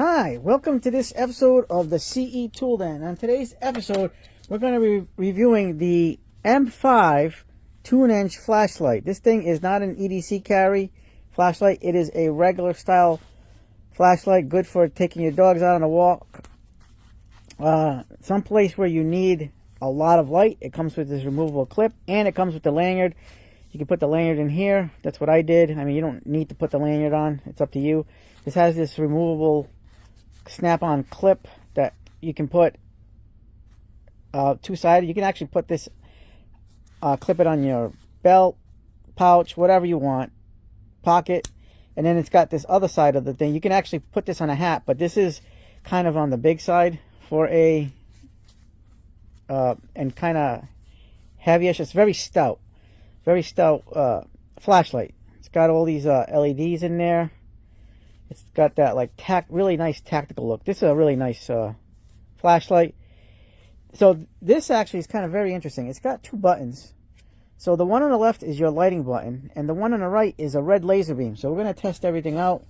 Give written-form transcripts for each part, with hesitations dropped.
Hi, welcome to this episode of the CE Tool Den. On today's episode, we're going to be reviewing the M5 TUNENGE flashlight. This thing is not an EDC carry flashlight. It is a regular style flashlight, good for taking your dogs out on a walk. Someplace where you need a lot of light. It comes with this removable clip, and it comes with the lanyard. You can put the lanyard in here. That's what I did. I mean, you don't need to put the lanyard on. It's up to you. This has this removable snap-on clip that you can put two-sided. You can actually put this, clip it on your belt, pouch, whatever you want, pocket. And then it's got this other side of the thing. You can actually put this on a hat, but this is kind of on the big side for a, and kind of heavyish. It's very stout flashlight. It's got all these LEDs in there. It's got that like really nice tactical look. This is a really nice flashlight. So this actually is kind of very interesting. It's got two buttons. So the one on the left is your lighting button, and the one on the right is a red laser beam. So we're going to test everything out,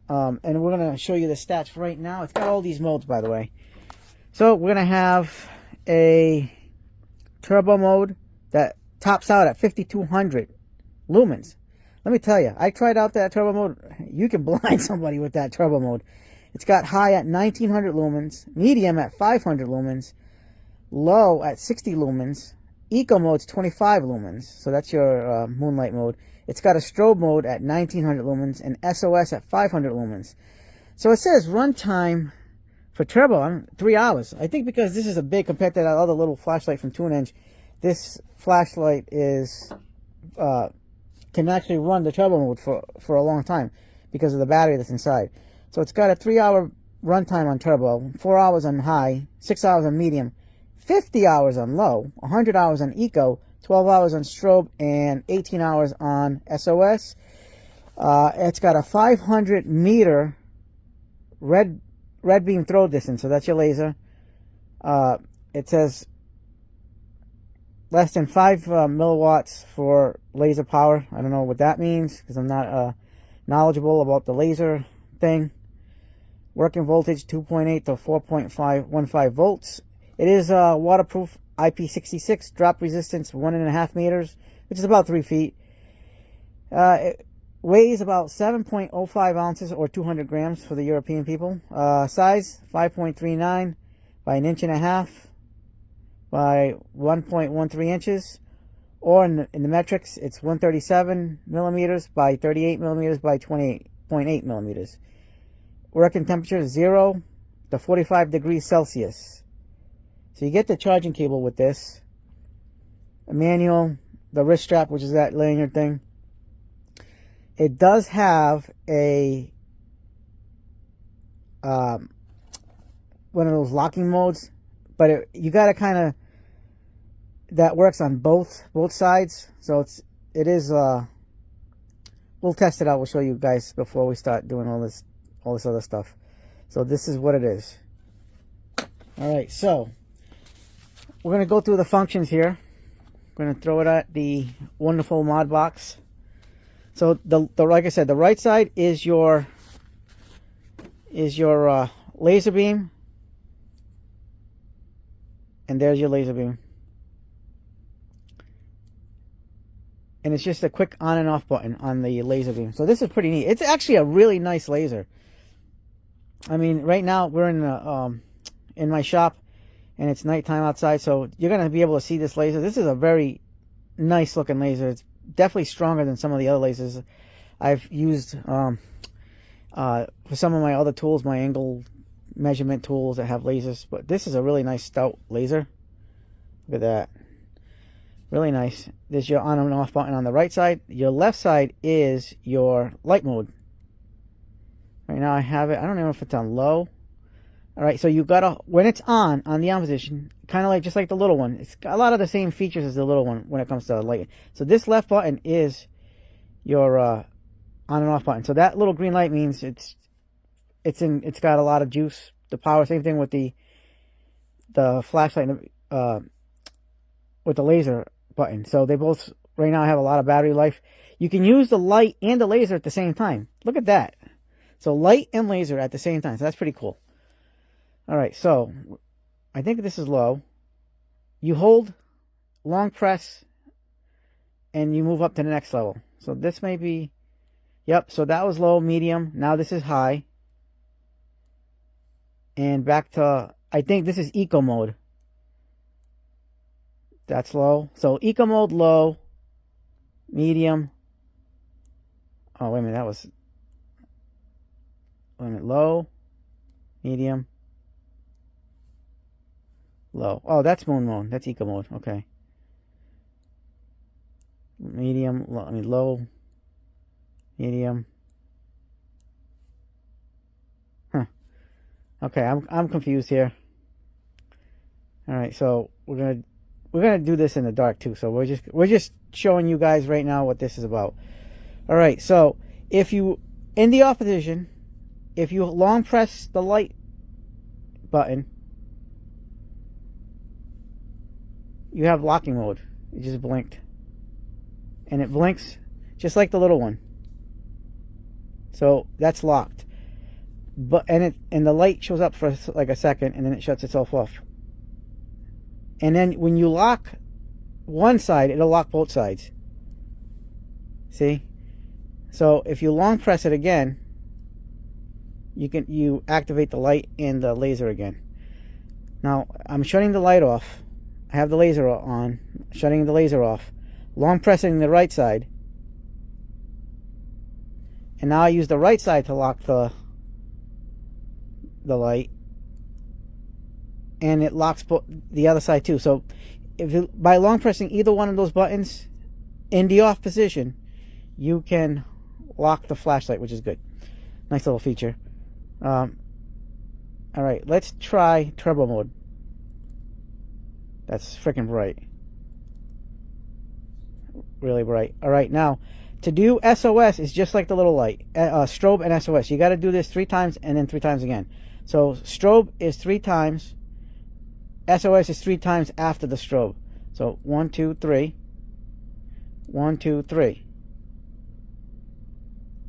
and we're going to show you the stats right now. It's got all these modes, by the way. So we're going to have a turbo mode that tops out at 5200 lumens. Let me tell you, I tried out that turbo mode. You can blind somebody with that turbo mode. It's got high at 1900 lumens, medium at 500 lumens, low at 60 lumens, eco mode's 25 lumens, so that's your moonlight mode. It's got a strobe mode at 1900 lumens and SOS at 500 lumens. So it says runtime for turbo 3 hours. I think because this is a big compared to that other little flashlight from TUNENGE, this flashlight is can actually run the turbo mode for a long time because of the battery that's inside. So it's got a 3 hour runtime on turbo, 4 hours on high, 6 hours on medium, 50 hours on low, 100 hours on eco, 12 hours on strobe, and 18 hours on SOS. It's got a 500 meter red beam throw distance, so that's your laser. It says less than 5 milliwatts for laser power. I don't know what that means because I'm not knowledgeable about the laser thing. Working voltage 2.8 to 4.15 volts. It is waterproof, IP66, drop resistance 1.5 meters, which is about 3 feet. It weighs about 7.05 ounces or 200 grams for the European people. Size 5.39 by 1.5 inches by 1.13 inches, or in the metrics, it's 137 millimeters by 38 millimeters by 28.8 millimeters. Working temperature 0 to 45 degrees Celsius. So you get the charging cable with this, a manual, the wrist strap, which is that lanyard thing. It does have a one of those locking modes, but you got to kind of, that works on both sides. So it is we'll test it out. We'll show you guys before we start doing all this other stuff. So this is what it is. All right, so we're going to go through the functions here. We're going to throw it at the wonderful mod box. So the like I said, the right side is your laser beam, and there's your laser beam. And it's just a quick on and off button on the laser beam. So this is pretty neat. It's actually a really nice laser. I mean, right now we're in my shop, and it's nighttime outside, so you're going to be able to see this laser. This is a very nice looking laser. It's definitely stronger than some of the other lasers I've used for some of my other tools, my angle measurement tools that have lasers. But this is a really nice stout laser. Look at that. Really nice. There's your on and off button on the right side. Your left side is your light mode. Right now I have it, I don't know if it's on low. Alright, so you gotta, when it's on the on position, kind of like just like the little one, it's got a lot of the same features as the little one when it comes to light. So this left button is your on and off button. So that little green light means it's got a lot of juice, the power. Same thing with the flashlight with the laser button. So they both right now have a lot of battery life. You can use the light and the laser at the same time. Look at that. So light and laser at the same time. So that's pretty cool. All right, so I think this is low. You hold long press and you move up to the next level. So this may be, yep, so that was low, medium. Now this is high. And back to, I think this is eco mode. That's low. So eco mode, low, medium. Oh, wait a minute, that was, wait a minute, low, medium, low. Oh, that's moon mode. That's eco mode. Okay. Medium, low, low, medium. Huh. Okay, I'm confused here. All right, so we're gonna do this in the dark too. So we're just showing you guys right now what this is about. All right, so if you in the off position, if you long press the light button, you have locking mode. It just blinked. And it blinks just like the little one. So that's locked. But and the light shows up for like a second and then it shuts itself off. And then when you lock one side, it'll lock both sides. See? So if you long press it again, you activate the light and the laser again. Now I'm shutting the light off. I have the laser on, shutting the laser off, long pressing the right side, and now I use the right side to lock the light, and it locks the other side too. So if you, by long pressing either one of those buttons in the off position, you can lock the flashlight, which is good. Nice little feature. All right, let's try turbo mode. That's freaking bright. Really bright. All right, now to do SOS is just like the little light. Strobe and SOS. You got to do this 3 times and then 3 times again. So strobe is 3 times. SOS is 3 times after the strobe. So 1, 2, 3. 1, 2, 3.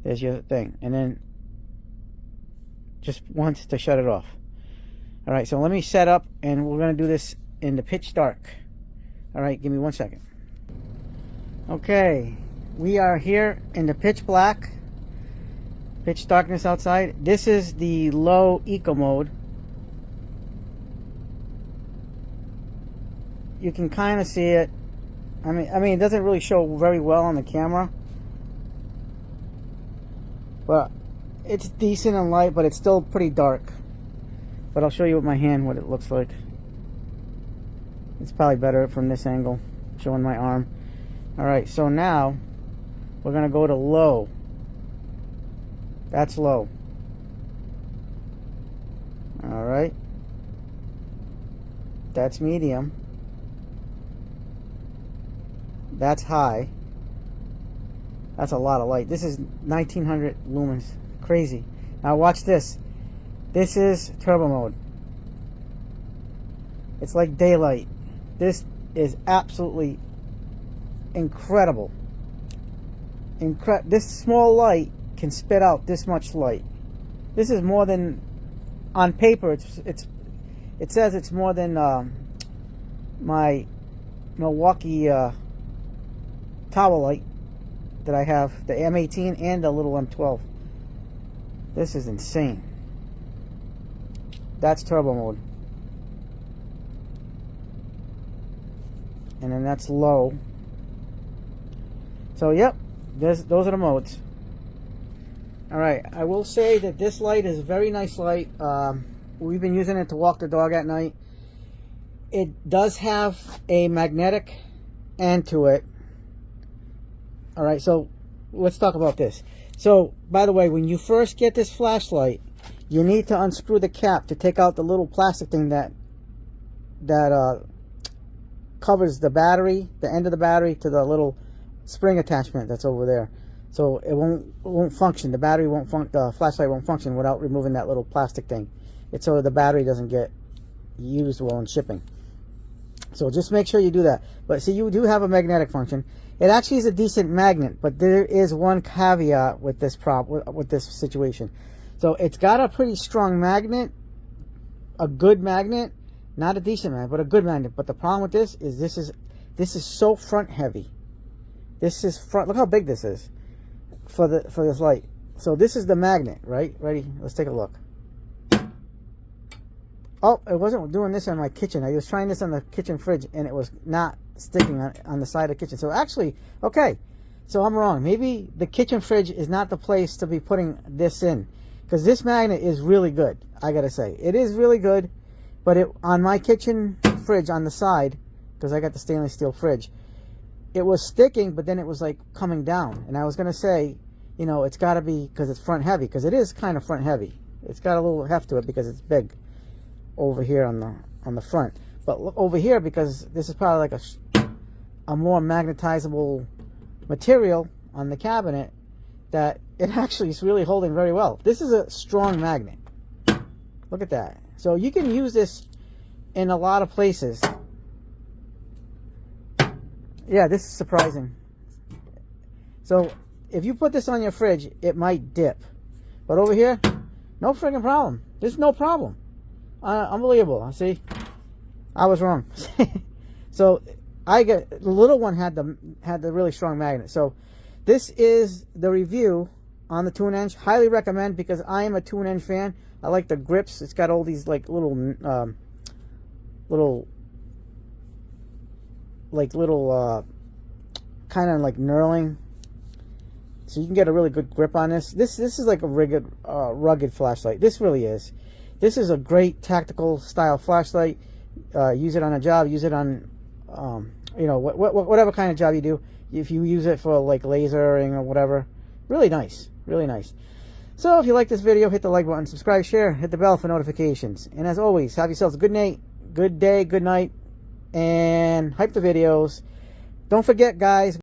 There's your thing. And then just once to shut it off. All right, so let me set up and we're going to do this in the pitch dark. All right, give me 1 second. Okay, we are here in the pitch black, pitch darkness outside. This is the low eco mode. You can kind of see it. I mean it doesn't really show very well on the camera, but it's decent in light, but it's still pretty dark. But I'll show you with my hand what it looks like. It's probably better from this angle, showing my arm. Alright, so now we're going to go to low. That's low. Alright. That's medium. That's high. That's a lot of light. This is 1900 lumens. Crazy. Now watch this. This is turbo mode. It's like daylight. This is absolutely incredible. This small light can spit out this much light. This is more than, on paper it says it's more than my Milwaukee tower light that I have, the M18 and the little M12. This is insane. That's turbo mode. And then that's low. So yep, those are the modes. Alright, I will say that this light is a very nice light. We've been using it to walk the dog at night. It does have a magnetic end to it. Alright, so let's talk about this. So, by the way, when you first get this flashlight, you need to unscrew the cap to take out the little plastic thing that covers the battery, the end of the battery, to the little spring attachment that's over there. So it won't function. The battery won't the flashlight won't function without removing that little plastic thing. It's so the battery doesn't get used while in shipping. So just make sure you do that. But see, you do have a magnetic function. It actually is a decent magnet, but there is one caveat with this with this situation. So it's got a pretty strong magnet, a good magnet, not a decent magnet, but a good magnet. But the problem with this is so front heavy. This is front. Look how big this is for this light. So this is the magnet, right? Ready? Let's take a look. Oh, it wasn't doing this on my kitchen. I was trying this on the kitchen fridge, and it was not sticking on the side of the kitchen. So actually, okay, so I'm wrong. Maybe the kitchen fridge is not the place to be putting this in, because this magnet is really good. I gotta say, it is really good. But it on my kitchen fridge on the side, because I got the stainless steel fridge, it was sticking, but then it was like coming down. And I was gonna say, you know, it's got to be because it's front heavy, because it is kind of front heavy. It's got a little heft to it because it's big over here on the front. But look over here, because this is probably like a more magnetizable material on the cabinet, that it actually is really holding very well. This is a strong magnet. Look at that. So you can use this in a lot of places. Yeah, this is surprising. So if you put this on your fridge, it might dip. But over here, no friggin' problem. There's no problem. Unbelievable. See, I was wrong. So the little one had the really strong magnet. So this is the review on the TUNENGE. Highly recommend, because I am a TUNENGE fan. I like the grips. It's got all these like little kind of like knurling, so you can get a really good grip on this. This is like a rugged flashlight. This really is. This is a great tactical style flashlight. Use it on a job. Use it on, you know, whatever kind of job you do. If you use it for like lasering or whatever, really nice, really nice. So if you like this video, hit the like button, subscribe, share, hit the bell for notifications. And as always, have yourselves a good night, good day, good night, and hype the videos. Don't forget, guys.